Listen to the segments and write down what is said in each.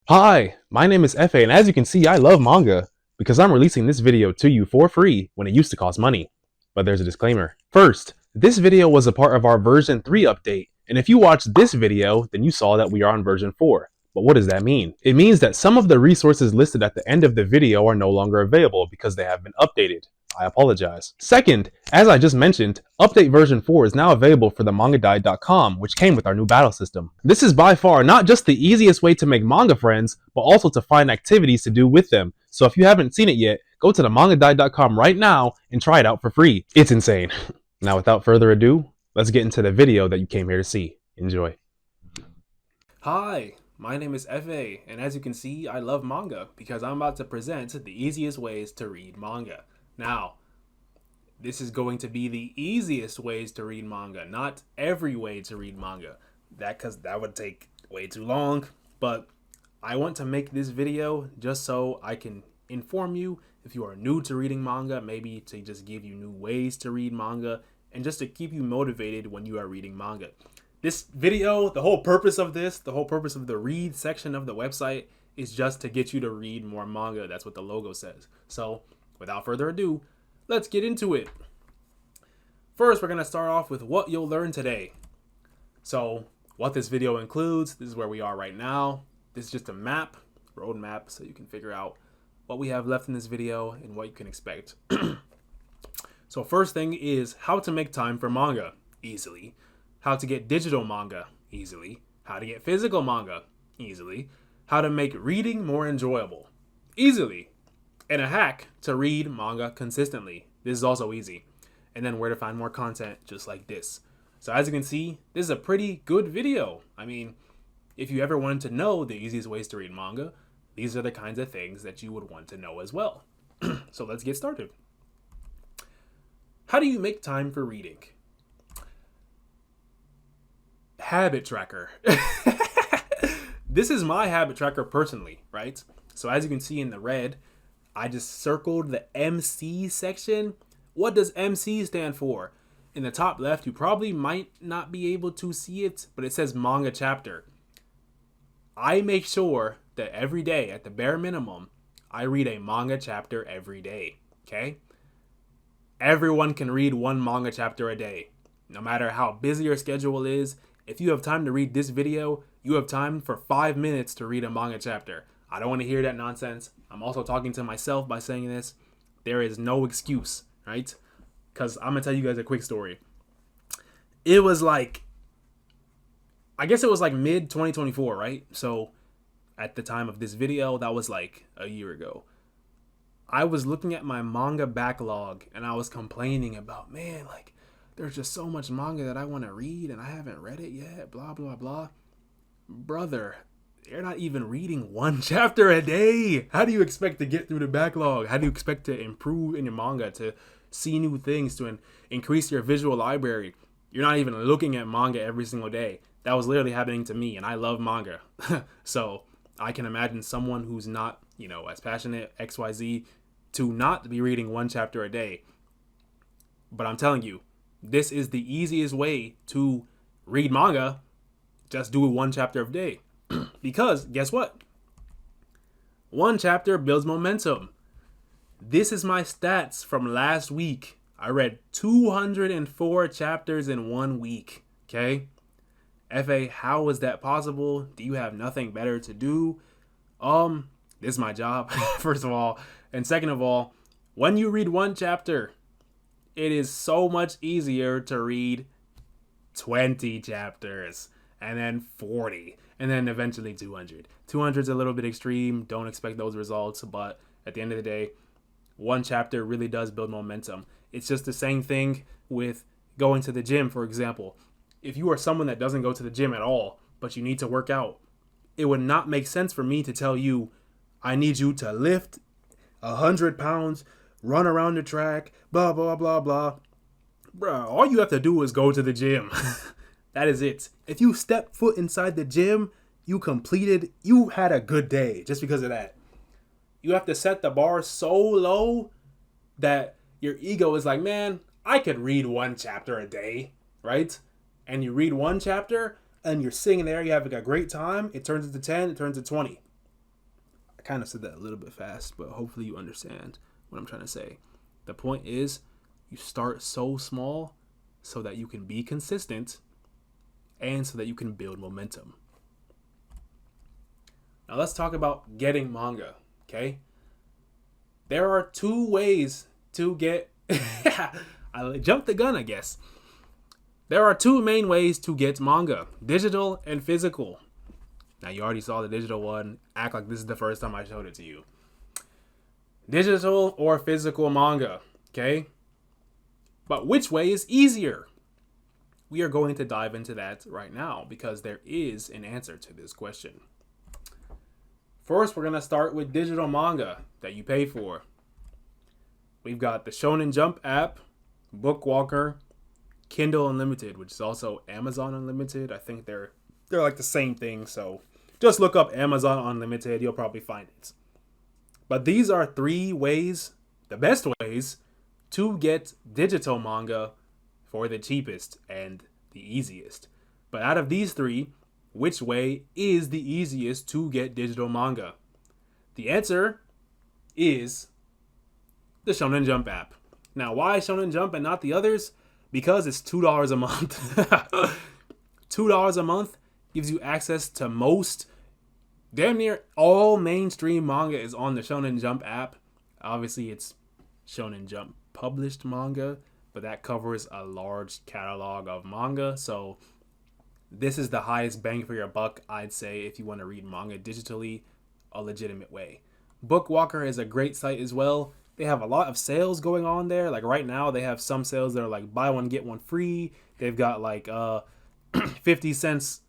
Hi, my name is Efe, and as you can see, I love manga because I'm releasing this video to you for free when it used to cost money. But there's a disclaimer. First, this video was a part of our version 3 update, and if you watched this video, then you saw that we are on version 4. But what does that mean? It means that some of the resources listed at the end of the video are no longer available because they have been updated. I apologize. Second, as I just mentioned, update version 4 is now available for the mangadiet.com, which came with our new battle system. This is by far not just the easiest way to make manga friends, but also to find activities to do with them. So if you haven't seen it yet, go to the mangadiet.com right now and try it out for free. It's insane. Now without further ado, let's get into the video that you came here to see. Enjoy. Hi, my name is Efe, and as you can see, I love manga because I'm about to present the easiest ways to read manga. Now, this is going to be the easiest ways to read manga, not every way to read manga. Because that would take way too long, but I want to make this video just so I can inform you if you are new to reading manga, maybe to just give you new ways to read manga, and just to keep you motivated when you are reading manga. This video, the whole purpose of the read section of the website is just to get you to read more manga. That's what the logo says. So, without further ado, let's get into it. First, we're going to start off with what you'll learn today. So, what this video includes, this is where we are right now. This is just a map, road map, so you can figure out what we have left in this video and what you can expect. So, first thing is how to make time for manga easily. How to get digital manga easily, how to get physical manga easily, how to make reading more enjoyable easily, and a hack to read manga consistently. This is also easy. And then where to find more content just like this. So as you can see, this is a pretty good video. I mean, if you ever wanted to know the easiest ways to read manga, these are the kinds of things that you would want to know as well. So let's get started. How do you make time for reading? Habit tracker. This is my habit tracker personally, right? So as you can see in the red, I just circled the MC section. What does MC stand for? In the top left, you probably might not be able to see it, but it says manga chapter. I make sure that every day, at the bare minimum, I read a manga chapter every day, okay? Everyone can read one manga chapter a day. No matter how busy your schedule is, if you have time to read this video, you have time for 5 minutes to read a manga chapter. I don't want to hear that nonsense. I'm also talking to myself by saying this. There is no excuse, right? Because I'm going to tell you guys a quick story. It was like, I guess it was like mid 2024, right? So at the time of this video, that was like a year ago. I was looking at my manga backlog and I was complaining about, man, like, there's just so much manga that I want to read and I haven't read it yet, blah, blah, blah. Brother, you're not even reading one chapter a day. How do you expect to get through the backlog? How do you expect to improve in your manga, to see new things, to increase your visual library? You're not even looking at manga every single day. That was literally happening to me, and I love manga. So I can imagine someone who's not, as passionate, XYZ, to not be reading one chapter a day. But I'm telling you, this is the easiest way to read manga. Just do one chapter a day. Because guess what? One chapter builds momentum. This is my stats from last week. I read 204 chapters in 1 week. Okay? FA, how is that possible? Do you have nothing better to do? This is my job, first of all. And second of all, when you read one chapter, it is so much easier to read 20 chapters and then 40 and then eventually 200. 200 is a little bit extreme. Don't expect those results. But at the end of the day, one chapter really does build momentum. It's just the same thing with going to the gym, for example. If you are someone that doesn't go to the gym at all, but you need to work out, it would not make sense for me to tell you, I need you to lift 100 pounds, run around the track, blah, blah, blah, blah. Bruh, all you have to do is go to the gym. That is it. If you step foot inside the gym, you had a good day just because of that. You have to set the bar so low that your ego is like, man, I could read one chapter a day, right? And you read one chapter and you're sitting there, you have a great time. It turns into 10, it turns to 20. I kind of said that a little bit fast, but hopefully you understand what I'm trying to say. The point is, you start so small so that you can be consistent and so that you can build momentum. Now let's talk about getting manga, okay? There are 2 ways to get... I jumped the gun, I guess. There are 2 main ways to get manga, digital and physical. Now, you already saw the digital one. Act like this is the first time I showed it to you. Digital or physical manga, okay? But which way is easier? We are going to dive into that right now because there is an answer to this question. First, we're going to start with digital manga that you pay for. We've got the Shonen Jump app, Bookwalker, Kindle Unlimited, which is also Amazon Unlimited. I think they're like the same thing, so just look up Amazon Unlimited. You'll probably find it. But these are 3 ways, the best ways, to get digital manga for the cheapest and the easiest. But out of these 3, which way is the easiest to get digital manga? The answer is the Shonen Jump app. Now, why Shonen Jump and not the others? Because it's $2 a month. $2 a month gives you access to most, damn near all mainstream manga is on the Shonen Jump app. Obviously, it's Shonen Jump published manga, but that covers a large catalog of manga. So this is the highest bang for your buck, I'd say, if you want to read manga digitally, a legitimate way. Bookwalker is a great site as well. They have a lot of sales going on there. Like right now, they have some sales that are like buy one, get one free. They've got like 50 cents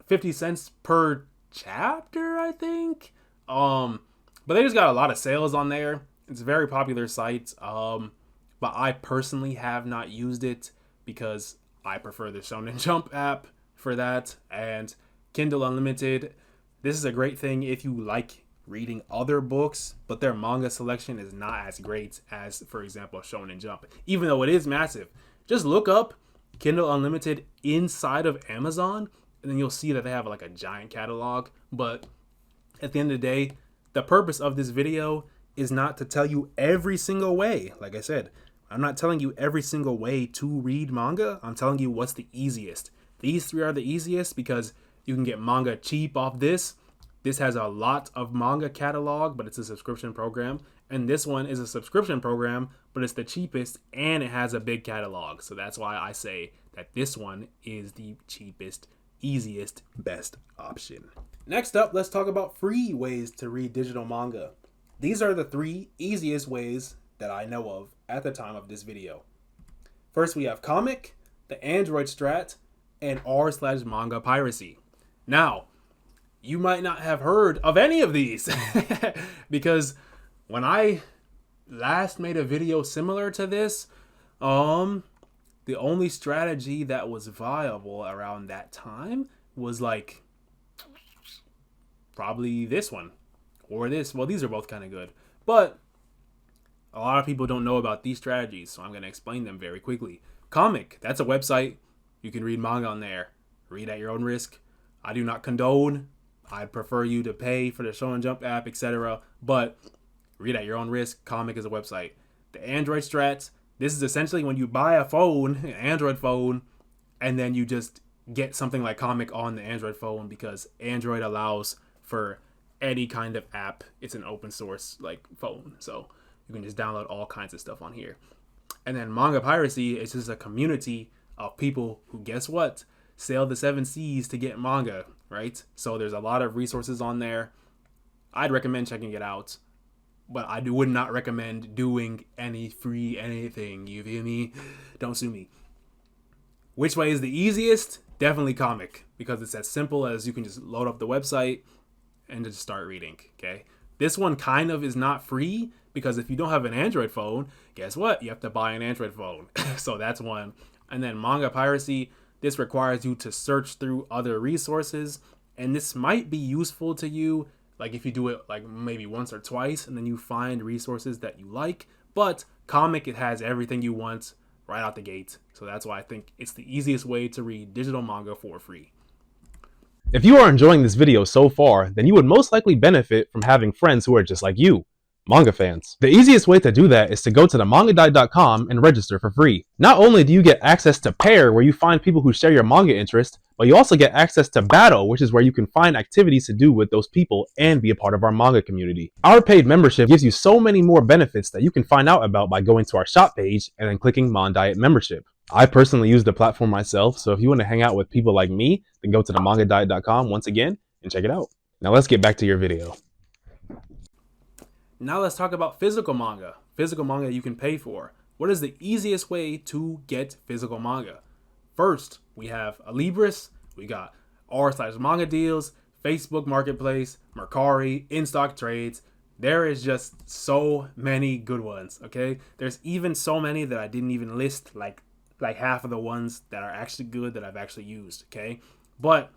per chapter, I think. But they just got a lot of sales on there. It's a very popular site. But I personally have not used it because I prefer the Shonen Jump app for that. And Kindle Unlimited, this is a great thing if you like reading other books, but their manga selection is not as great as, for example, Shonen Jump, even though it is massive. Just look up Kindle Unlimited inside of Amazon, and then you'll see that they have like a giant catalog. But at the end of the day, the purpose of this video is not to tell you every single way. Like I said, I'm not telling you every single way to read manga. I'm telling you what's the easiest. These 3 are the easiest because you can get manga cheap off this. This has a lot of manga catalog, but it's a subscription program. And this one is a subscription program, but it's the cheapest and it has a big catalog. So that's why I say that this one is the cheapest, easiest, best option. Next up, let's talk about free ways to read digital manga. These are the 3 easiest ways that I know of at the time of this video. First, we have Comic, the Android Strat, and r/manga piracy. Now, you might not have heard of any of these because when I last made a video similar to this, the only strategy that was viable around that time was like probably this one or this. Well, these are both kind of good, but a lot of people don't know about these strategies, so I'm going to explain them very quickly. Comic, that's a website. You can read manga on there. Read at your own risk. I do not condone. I'd prefer you to pay for the Shonen Jump app, etc. But read at your own risk. Comic is a website. The Android Strats, this is essentially when you buy a phone, an Android phone, and then you just get something like Comic on the Android phone because Android allows for any kind of app. It's an open source like phone, so you can just download all kinds of stuff on here. And then manga piracy is just a community of people who, guess what, sail the 7 seas to get manga, right? So there's a lot of resources on there. I'd recommend checking it out, but I would not recommend doing any free anything. You feel me? Don't sue me. Which way is the easiest? Definitely Comic, because it's as simple as you can just load up the website and just start reading, okay? This one kind of is not free because if you don't have an Android phone, guess what? You have to buy an Android phone. So that's one. And then manga piracy, this requires you to search through other resources, and this might be useful to you, like if you do it like maybe once or twice, and then you find resources that you like. But Comic, it has everything you want right out the gate. So that's why I think it's the easiest way to read digital manga for free. If you are enjoying this video so far, then you would most likely benefit from having friends who are just like you, manga fans. The easiest way to do that is to go to the mangadiet.com and register for free. Not only do you get access to Pair, where you find people who share your manga interest, but you also get access to Battle, which is where you can find activities to do with those people and be a part of our manga community. Our paid membership gives you so many more benefits that you can find out about by going to our shop page and then clicking ManDIET membership. I personally use the platform myself, so if you want to hang out with people like me, then go to the mangadiet.com once again and check it out. Now let's get back to your video. Now let's talk about physical manga. Physical manga you can pay for. What is the easiest way to get physical manga? First, we have Alibris, we got r/manga deals, Facebook Marketplace, Mercari, in-stock trades. There is just so many good ones, okay? There's even so many that I didn't even list, like half of the ones that are actually good that I've actually used, okay? But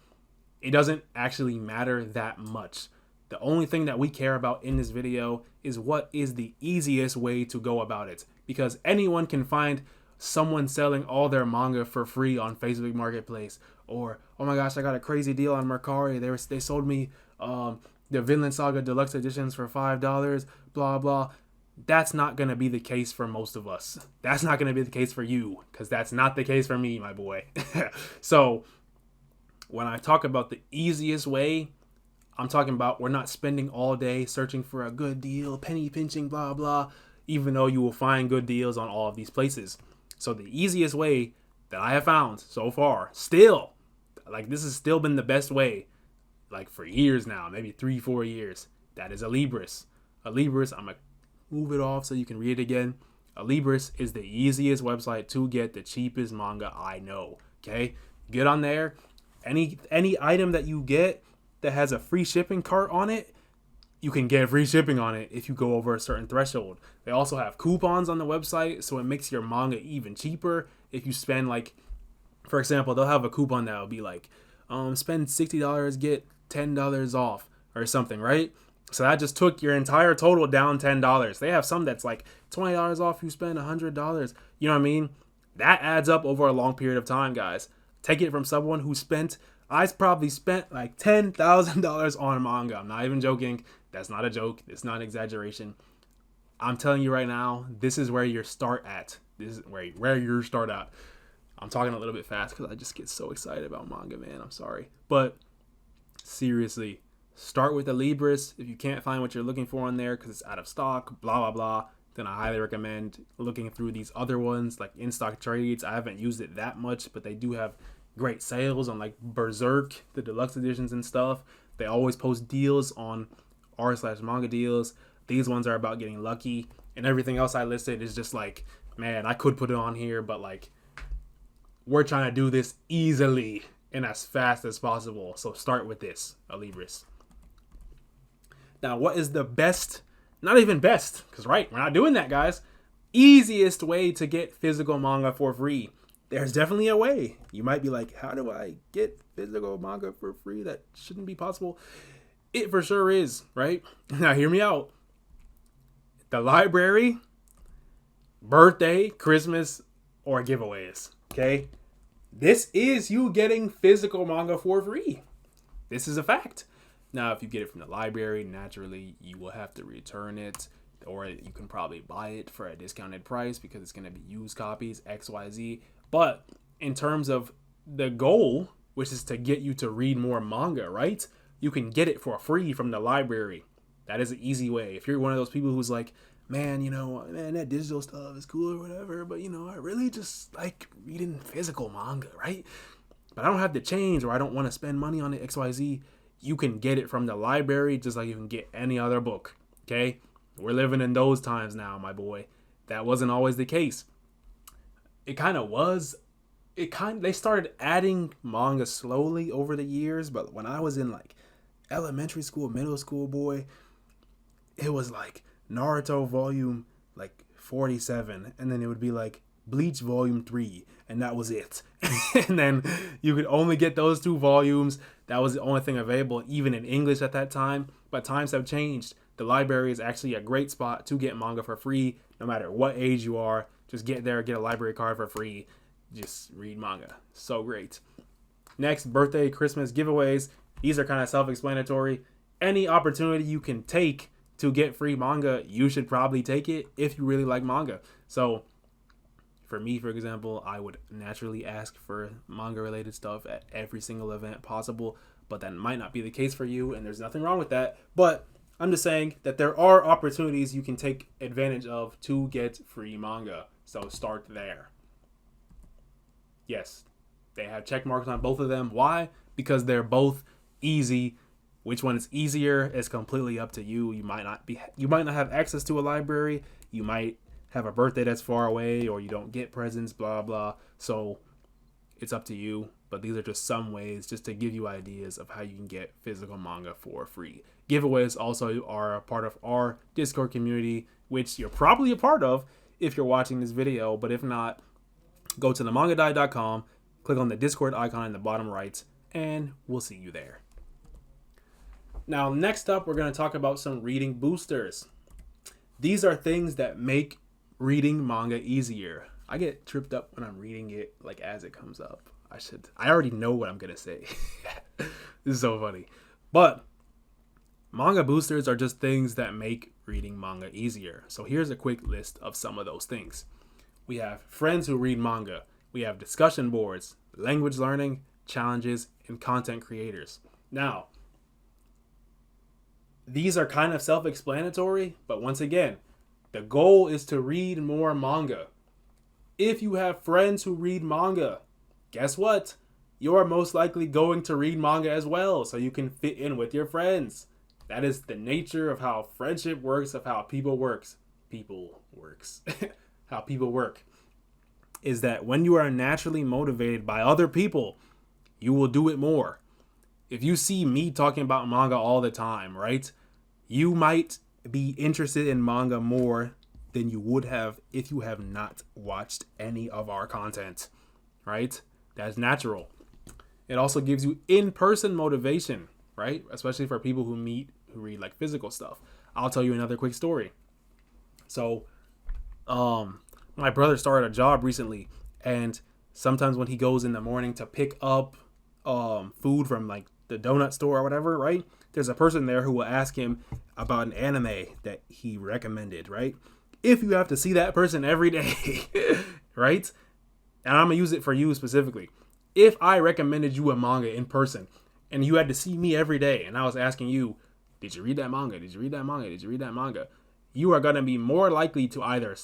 it doesn't actually matter that much. The only thing that we care about in this video is what is the easiest way to go about it. Because anyone can find someone selling all their manga for free on Facebook Marketplace. Or, oh my gosh, I got a crazy deal on Mercari. They sold me the Vinland Saga Deluxe Editions for $5, blah, blah. That's not going to be the case for most of us. That's not going to be the case for you, because that's not the case for me, my boy. So when I talk about the easiest way, I'm talking about we're not spending all day searching for a good deal, penny pinching, blah, blah, even though you will find good deals on all of these places. So the easiest way that I have found so far, still, like this has still been the best way, like for years now, maybe 3-4 years, that is Alibris. Alibris, I'm going to move it off so you can read it again. Alibris is the easiest website to get the cheapest manga I know, okay? Get on there. Any item that you get that has a free shipping cart on it, you can get free shipping on it if you go over a certain threshold. They also have coupons on the website, so it makes your manga even cheaper. If you spend, like, for example, they'll have a coupon that will be like, spend $60, get $10 off or something, right? So that just took your entire total down $10. They have some that's like $20 off if you spend $100. You know what I mean? That adds up over a long period of time, guys. Take it from someone who I probably spent like $10,000 on manga. I'm not even joking. That's not a joke. It's not an exaggeration. I'm telling you right now, this is where you start at. This is where you start at. I'm talking a little bit fast because I just get so excited about manga, man. I'm sorry. But seriously, start with the Alibris. If you can't find what you're looking for on there because it's out of stock, blah, blah, blah, then I highly recommend looking through these other ones like in-stock trades. I haven't used it that much, but they do have great sales on like Berserk, the deluxe editions and stuff. They always post deals on r/manga deals. These ones are about getting lucky, and everything else I listed is just like, man, I could put it on here, but like we're trying to do this easily and as fast as possible. So start with this, Alibris. Now, what is the best, not even best, because right, we're not doing that, guys, easiest way to get physical manga for free? There's definitely a way. You might be like, how do I get physical manga for free? That shouldn't be possible. It for sure is, right? Now, hear me out. The library, birthday, Christmas, or giveaways, okay? This is you getting physical manga for free. This is a fact. Now, if you get it from the library, naturally, you will have to return it, or you can probably buy it for a discounted price because it's going to be used copies, XYZ. But in terms of the goal, which is to get you to read more manga, right? You can get it for free from the library. That is an easy way. If you're one of those people who's like, man, that digital stuff is cool or whatever, but, I really just like reading physical manga, right? But I don't have the change, or I don't want to spend money on it, XYZ. You can get it from the library just like you can get any other book, okay? We're living in those times now, my boy. That wasn't always the case. It kind of was. They started adding manga slowly over the years, but when I was in like elementary school, middle school, boy, it was like Naruto volume like 47, and then it would be like Bleach volume 3, and that was it. And then you could only get those 2 volumes. That was the only thing available, even in English at that time. But times have changed. The library is actually a great spot to get manga for free, no matter what age you are. Just get there, get a library card for free. Just read manga. So great. Next, birthday, Christmas giveaways. These are kind of self-explanatory. Any opportunity you can take to get free manga, you should probably take it if you really like manga. So for me, for example, I would naturally ask for manga related stuff at every single event possible, but that might not be the case for you, and there's nothing wrong with that. But I'm just saying that there are opportunities you can take advantage of to get free manga. So start there. Yes, they have check marks on both of them. Why? Because they're both easy. Which one is easier is completely up to you. You might not have access to a library. You might have a birthday that's far away, or you don't get presents, blah blah. So it's up to you. But these are just some ways just to give you ideas of how you can get physical manga for free. Giveaways also are a part of our Discord community, which you're probably a part of if you're watching this video. But if not, go to themangadiet.com, click on the Discord icon in the bottom right, and we'll see you there. Now, next up, we're going to talk about some reading boosters. These are things that make reading manga easier. I get tripped up when I'm reading it, like, as it comes up. I already know what I'm going to say. This is so funny. But manga boosters are just things that make reading manga easier. So here's a quick list of some of those things. We have friends who read manga. We have discussion boards, language learning, challenges, and content creators. Now, these are kind of self-explanatory, but once again, the goal is to read more manga. If you have friends who read manga, guess what? You're most likely going to read manga as well, so you can fit in with your friends. That is the nature of how friendship works, of how people works. How people work is that when you are naturally motivated by other people, you will do it more. If you see me talking about manga all the time, right? You might be interested in manga more than you would have if you have not watched any of our content, right? That's natural. It also gives you in-person motivation, right? Especially for people who read like physical stuff. I'll tell you another quick story. So, my brother started a job recently, and sometimes when he goes in the morning to pick up food from like the donut store or whatever, right? There's a person there who will ask him about an anime that he recommended, right? If you have to see that person every day, right? And I'm going to use it for you specifically. If I recommended you a manga in person and you had to see me every day and I was asking you, did you read that manga? Did you read that manga? Did you read that manga? You are going to be more likely to either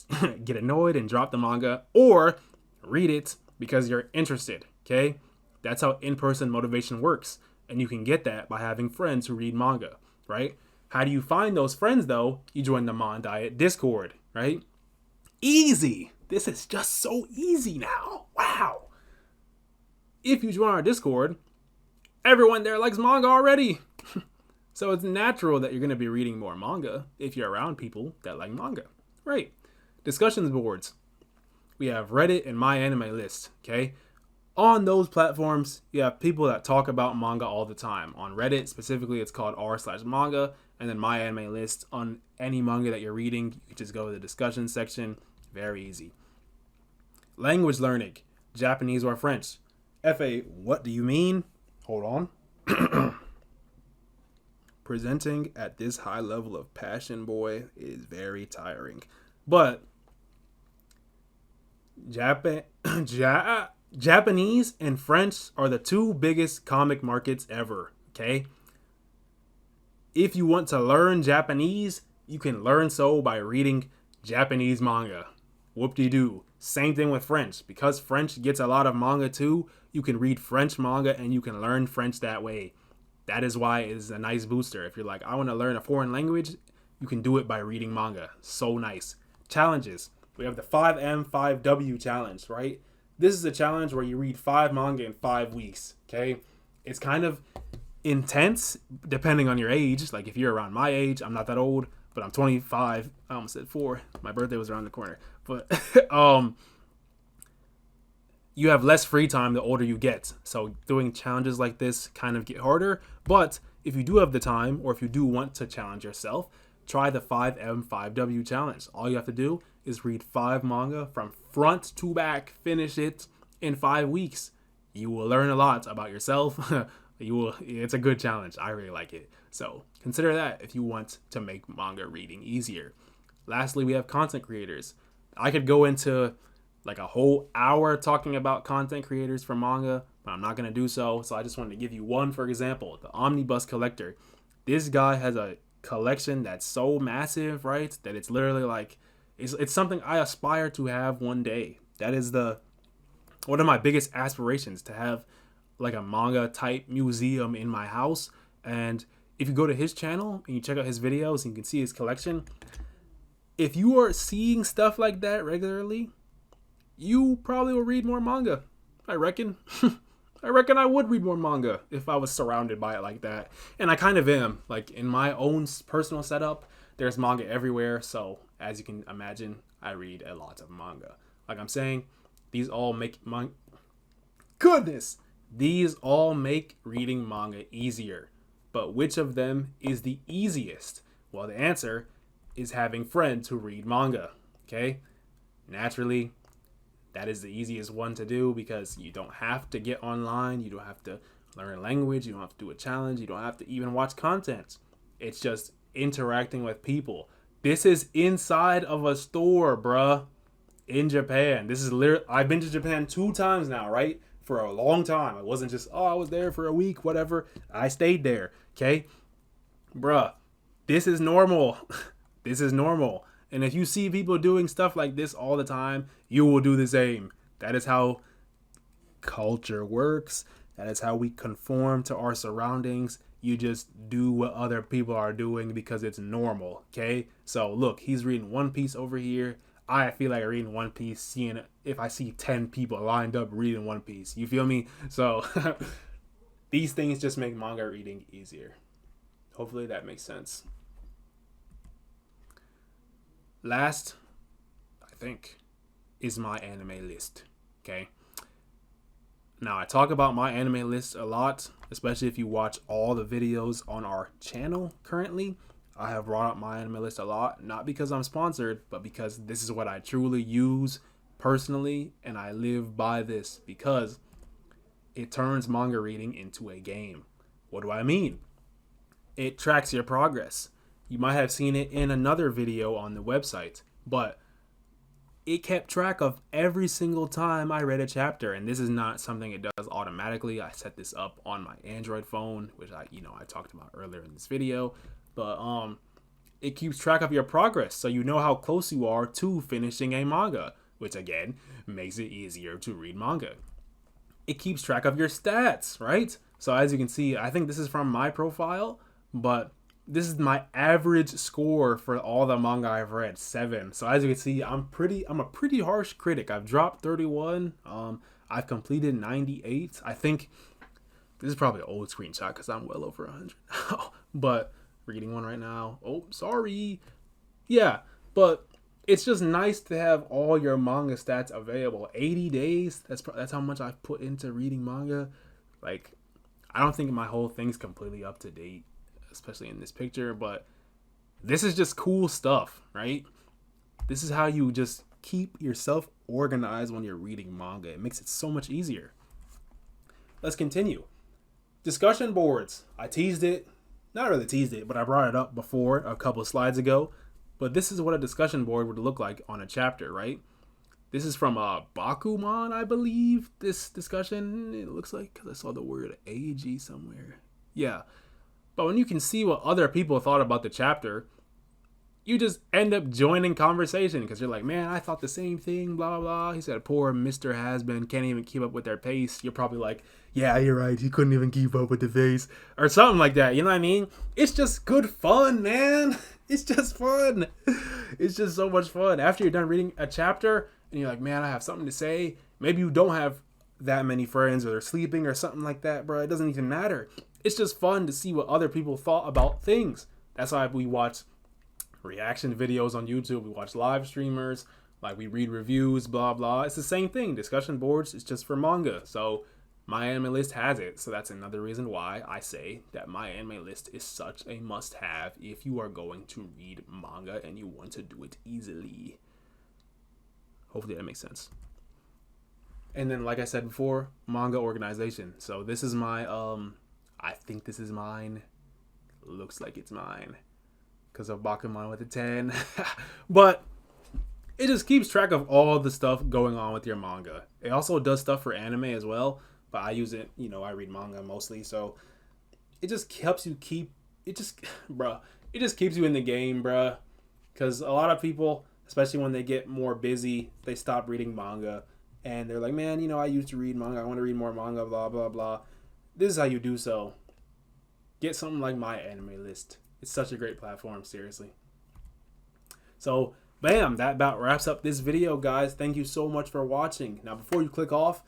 get annoyed and drop the manga or read it because you're interested, okay? That's how in-person motivation works. And you can get that by having friends who read manga, right? How do you find those friends, though? You join the ManDIET Discord, right? Easy. This is just so easy now. Wow. If you join our Discord, everyone there likes manga already. So it's natural that you're going to be reading more manga if you're around people that like manga, right? Discussions boards. We have Reddit and MyAnimeList, okay? On those platforms, you have people that talk about manga all the time. On Reddit, specifically, it's called r/manga. And then MyAnimeList, on any manga that you're reading, you can just go to the discussion section. Very easy. Language learning. Japanese or French. FA, what do you mean? Hold on. Presenting at this high level of passion, boy, is very tiring. But Japanese and French are the two biggest comic markets ever, okay? If you want to learn Japanese, you can learn so by reading Japanese manga. Whoop-de-doo. Same thing with French. Because French gets a lot of manga too, you can read French manga and you can learn French that way. That is why it is a nice booster. If you're like, I want to learn a foreign language, you can do it by reading manga. So nice. Challenges. We have the 5M, 5W challenge, right? This is a challenge where you read 5 manga in 5 weeks, okay? It's kind of intense depending on your age. Like if you're around my age, I'm not that old, but I'm 25. I almost said 4. My birthday was around the corner. But you have less free time the older you get. So doing challenges like this kind of get harder. But if you do have the time, or if you do want to challenge yourself, try the 5M, 5W challenge. All you have to do is read 5 manga from front to back, finish it in 5 weeks. You will learn a lot about yourself, You will. It's a good challenge. I really like it. So consider that if you want to make manga reading easier. Lastly, we have content creators. I could go into like a whole hour talking about content creators for manga, but I'm not going to do so. So I just wanted to give you one for example, the Omnibus Collector. This guy has a collection that's so massive, right? That it's literally like it's something I aspire to have one day. That is the one of my biggest aspirations, to have like a manga type museum in my house. And if you go to his channel and you check out his videos and you can see his collection, if you are seeing stuff like that regularly, you probably will read more manga. I reckon. I reckon I would read more manga if I was surrounded by it like that. And I kind of am. Like in my own personal setup, there's manga everywhere. So as you can imagine, I read a lot of manga. Like I'm saying, these all make these all make reading manga easier. But which of them is the easiest? Well, the answer is having friends who read manga. Okay? Naturally, that is the easiest one to do because you don't have to get online. You don't have to learn a language. You don't have to do a challenge. You don't have to even watch content. It's just interacting with people. This is inside of a store, bruh. In Japan. This is literally, I've been to Japan 2 times now, right? For a long time. It wasn't just, oh, I was there for a week, whatever. I stayed there. Okay? Bruh. This is normal. This is normal. And if you see people doing stuff like this all the time, you will do the same. That is how culture works. That is how we conform to our surroundings. You just do what other people are doing because it's normal, okay? So look, he's reading One Piece over here. I feel like reading One Piece, seeing if I see 10 people lined up reading One Piece. You feel me? So these things just make manga reading easier. Hopefully that makes sense. Last, I think, is my anime list. Okay. Now, I talk about my anime list a lot, especially if you watch all the videos on our channel currently. I have brought up my anime list a lot, not because I'm sponsored, but because this is what I truly use personally, and I live by this because it turns manga reading into a game. What do I mean? It tracks your progress. You might have seen it in another video on the website, but it kept track of every single time I read a chapter. And this is not something it does automatically. I set this up on my Android phone, which I talked about earlier in this video. But it keeps track of your progress, so you know how close you are to finishing a manga, which again makes it easier to read manga. It keeps track of your stats, right? So as you can see, I think this is from my profile, but this is my average score for all the manga I've read, 7. So as you can see, I'm a pretty harsh critic. I've dropped 31. I've completed 98. I think this is probably an old screenshot because I'm well over 100 now. But reading one right now. Oh, sorry. Yeah, but it's just nice to have all your manga stats available. 80 days. That's how much I've put into reading manga. Like, I don't think my whole thing's completely up to date, especially in this picture, but this is just cool stuff, right? This is how you just keep yourself organized when you're reading manga. It makes it so much easier. Let's continue. Discussion boards. I teased it. Not really teased it, but I brought it up before a couple of slides ago. But this is what a discussion board would look like on a chapter, right? This is from Bakuman, I believe, this discussion. It looks like, because I saw the word AG somewhere. Yeah. But when you can see what other people thought about the chapter, you just end up joining conversation because you're like, man, I thought the same thing, blah, blah, blah. He said, poor Mr. Hasbin can't even keep up with their pace. You're probably like, yeah, you're right. He couldn't even keep up with the pace or something like that. You know what I mean? It's just good fun, man. It's just fun. It's just so much fun. After you're done reading a chapter and you're like, man, I have something to say. Maybe you don't have that many friends or they're sleeping or something like that, bro. It doesn't even matter. It's just fun to see what other people thought about things. That's why we watch reaction videos on YouTube. We watch live streamers. Like, we read reviews, blah, blah. It's the same thing. Discussion boards is just for manga. So my anime list has it. So that's another reason why I say that my anime list is such a must-have if you are going to read manga and you want to do it easily. Hopefully that makes sense. And then, like I said before, manga organization. So this is my I think this is mine. Looks like it's mine because of Bakuman with a 10. But it just keeps track of all the stuff going on with your manga. It also does stuff for anime as well, but I use it, I read manga mostly, so it just helps you keep it just bruh, it just keeps you in the game, bruh. Because a lot of people, especially when they get more busy, they stop reading manga and they're like, man, I used to read manga, I want to read more manga, blah blah blah. This is how you do so. Get something like my anime list. It's such a great platform, seriously. So bam, that about wraps up this video, guys. Thank you so much for watching. Now, before you click off,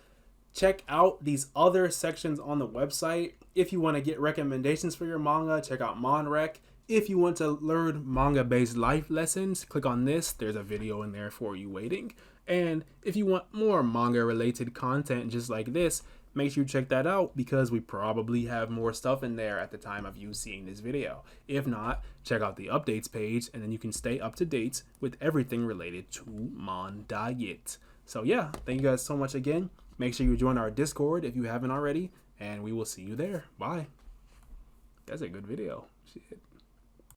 check out these other sections on the website. If you want to get recommendations for your manga, check out MonRec. If you want to learn manga-based life lessons, click on this. There's a video in there for you waiting. And if you want more manga-related content just like this, make sure you check that out because we probably have more stuff in there at the time of you seeing this video. If not, check out the updates page and then you can stay up to date with everything related to ManDIET. So yeah, thank you guys so much again. Make sure you join our Discord if you haven't already, and we will see you there. Bye. That's a good video. Shit.